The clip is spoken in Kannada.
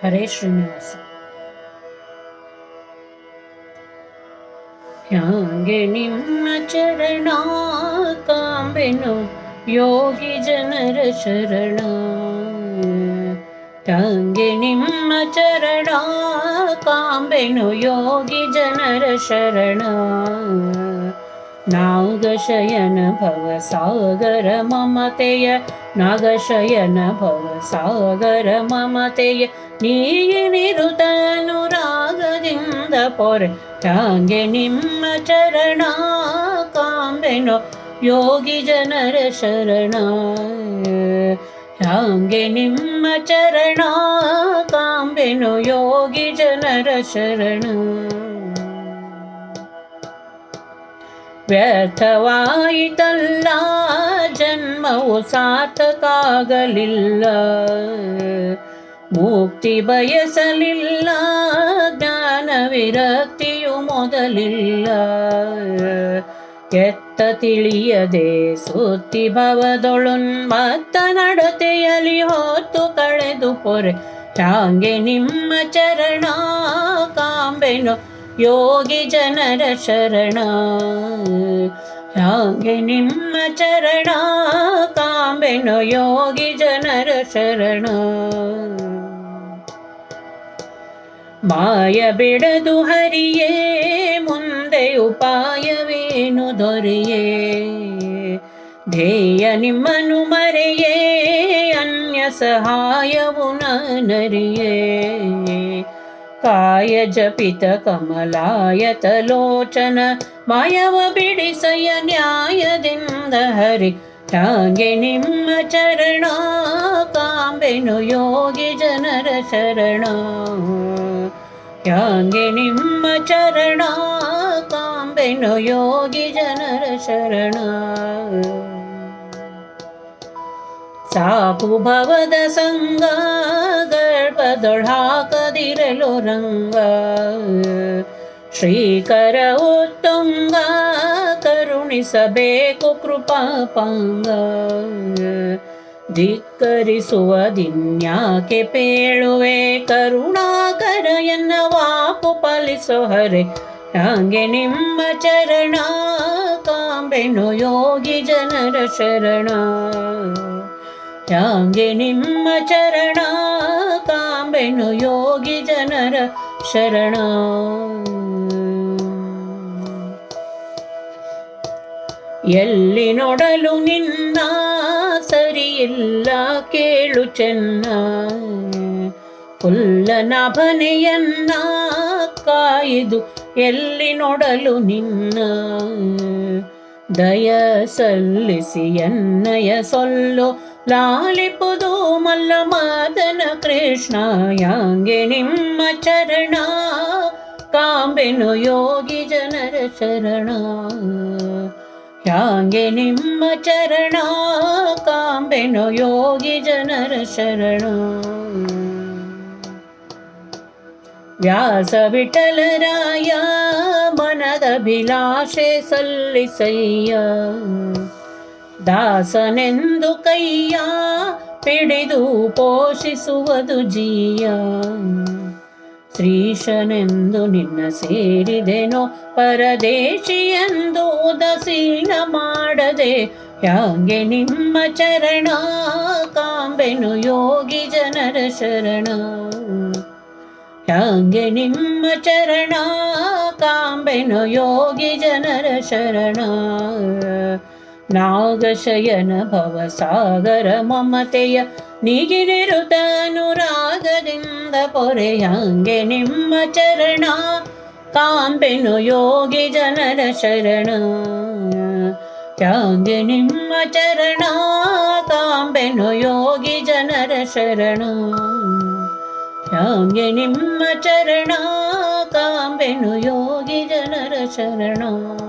ಹರೇ ಶ್ರೀನಿವಾಸ. ಹ್ಯಾಂಗೆ ನಿಮ್ಮ ಚರಣ ಕಾಂಬೆನು ಯೋಗಿ ಜನರ ಶರಣ. ಹ್ಯಾಂಗೆ ನಿಮ್ಮ ಚರಣ ಕಾಂಬೆನು ಯೋಗಿ ಜನರ ಶರಣ. ನಾಗಶಯನ ಭವಸಾಗರ ಮಮತೆಯ ನಾಗಶಯನ ಭವಸಾಗರ ಮಮತೆಯ ನೀಗಿನಿರುತ ಅನುರಾಗದಿಂದ ಪೊರೆ. ಹ್ಯಾಂಗೆ ನಿಮ್ಮ ಚರಣ ಕಾಂಬೆನು ಯೋಗಿ ಜನರ ಶರಣ. ಹ್ಯಾಂಗೆ ನಿಮ್ಮ ಚರಣ ಕಾಂಬೆನು ಯೋಗಿ ಜನರ ಶರಣ. ವ್ಯರ್ಥವಾಯಿತಲ್ಲ ಜನ್ಮವು ಸಾರ್ಥಕಾಗಲಿಲ್ಲ. ಮುಕ್ತಿ ಬಯಸಲಿಲ್ಲ ಜ್ಞಾನ ವಿರಕ್ತಿಯು ಮೊದಲಿಲ್ಲ. ಎತ್ತ ತಿಳಿಯದೆ ಸುತ್ತಿ ಭವದೊಳುನ್ಮತ್ತ ನಡತೆಯಲಿ ಹೊತ್ತು ಕಳೆದು ಪೊರೆ. ಹ್ಯಾಂಗೆ ನಿಮ್ಮ ಚರಣ ಕಾಂಬೆನು ಯೋಗಿ ಜನರ ಶರಣ. ಹ್ಯಾಂಗೆ ನಿಮ್ಮ ಚರಣ ಕಾಂಬೆನು ಯೋಗಿ ಜನರ ಶರಣ. ಮಾಯ ಬಿಡದು ಹರಿಯೇ ಮುಂದೆ ಉಪಾಯವೇನು ದೊರೆಯೇ. ಧ್ಯೇಯ ನಿಮ್ಮನು ಮರೆಯೇ ಅನ್ಯ ಸಹಾಯವು ನರಿಯೇ. ಕಾಯ ಜಪಿತ ಕಮಲಾಯತ ಲೋಚನ ಮಾಯವ ಬಿಡಿಸಯ ನ್ಯಾಯದಿಂದ ಹರಿ. ಹ್ಯಾಂಗೆ ನಿಮ್ಮ ಚರಣ ಕಾಂಬೆನು ಯೋಗಿ ಜನರ ಶರಣ. ಹ್ಯಾಂಗೆ ನಿಮ್ಮ ಚರಣ ಕಾಂಬೆನು ಯೋಗಿ ಜನರ ಶರಣ. ಸಾಕು ಭವದ ಸಂಗ ಗರ್ಭದೊಳಾಕದಿರಲು ರಂಗ. ಶ್ರೀಕರ ಉತ್ತುಂಗ ಕರುಣಿಸಬೇಕು ಕೃಪಾಪಾಂಗ. ಧಿಕ್ಕರಿಸುವ ದಿನ್ಯಾಕೆ ಪೇಳುವೆ ಕರುಣಾಕರ ಎನ್ನ ವಾಕು ಪಾಲಿಸೋ ಹರೆ. ಹ್ಯಾಂಗೆ ನಿಮ್ಮ ಚರಣ ಕಾಂಬೆನು ಯೋಗಿ ಜನರ ಶರಣ. ಹ್ಯಾಂಗೆ ನಿಮ್ಮ ಚರಣ ಕಾಂಬೆನು ಯೋಗಿ ಜನರ ಶರಣ. ಎಲ್ಲಿ ನೋಡಲು ನಿನ್ನ ಸರಿಯಿಲ್ಲ ಕೇಳು ಚೆನ್ನ. ಹುಲ್ಲನಾಭನೆಯನ್ನ ಕಾಯ್ದು ಎಲ್ಲಿ ನೋಡಲು ನಿನ್ನ. ದಯ ಸಲ್ಲಿಸಿ ಎನ್ನಯ ಸೊಲ್ಲು ಲಾಲಿಪುದು ಮಲ್ಲ ಮಾದನ ಕೃಷ್ಣ. ಹ್ಯಾಂಗೆ ನಿಮ್ಮ ಚರಣ ಕಾಂಬೆನು ಯೋಗಿ ಜನರ ಶರಣ. ಹ್ಯಾಂಗೆ ನಿಮ್ಮ ಚರಣ ಕಾಂಬೆನು ಯೋಗಿ ಜನರ ಶರಣ. ವ್ಯಾಸ ವಿಠಲರಾಯ ಮನದಭಿಲಾಷೆ ಸಲ್ಲಿಸಯ್ಯ. ದಾಸನೆಂದು ಕೈಯ ಪಿಡಿದು ಪೋಷಿಸುವುದು ಜೀಯ. ಶ್ರೀಶನೆಂದು ನಿನ್ನ ಸೇರಿದೆನೋ ಪರದೇಶಿಯೆಂದು ಉದಾಸೀನ ಮಾಡದೆ. ಹ್ಯಾಂಗೆ ನಿಮ್ಮ ಚರಣ ಕಾಂಬೆನು ಯೋಗಿ ಜನರ ಶರಣ. ಹ್ಯಾಂಗೆ ನಿಮ್ಮ ಚರಣ ಕಾಂಬೆನು ಯೋಗಿ ಜನರ ಶರಣ. ನಾಗಶಯನ ಭವಸಾಗರ ಮಮತೆಯ ನೀಗಿನಿರುತ ಅನುರಾಗದಿಂದ ಪೊರೆ. ಹ್ಯಾಂಗೆ ನಿಮ್ಮ ಚರಣ ಕಾಂಬೆನು ಯೋಗಿ ಜನರ ಶರಣ. ಹ್ಯಾಂಗೆ ನಿಮ್ಮ ಚರಣ ಕಾಂಬೆನು ಯೋಗಿ ಜನರ ಶರಣ. ಹ್ಯಾಂಗೆ ನಿಮ್ಮ ಚರಣ ಕಾಂಬೆನು ಯೋಗಿ ಜನರ ಶರಣ.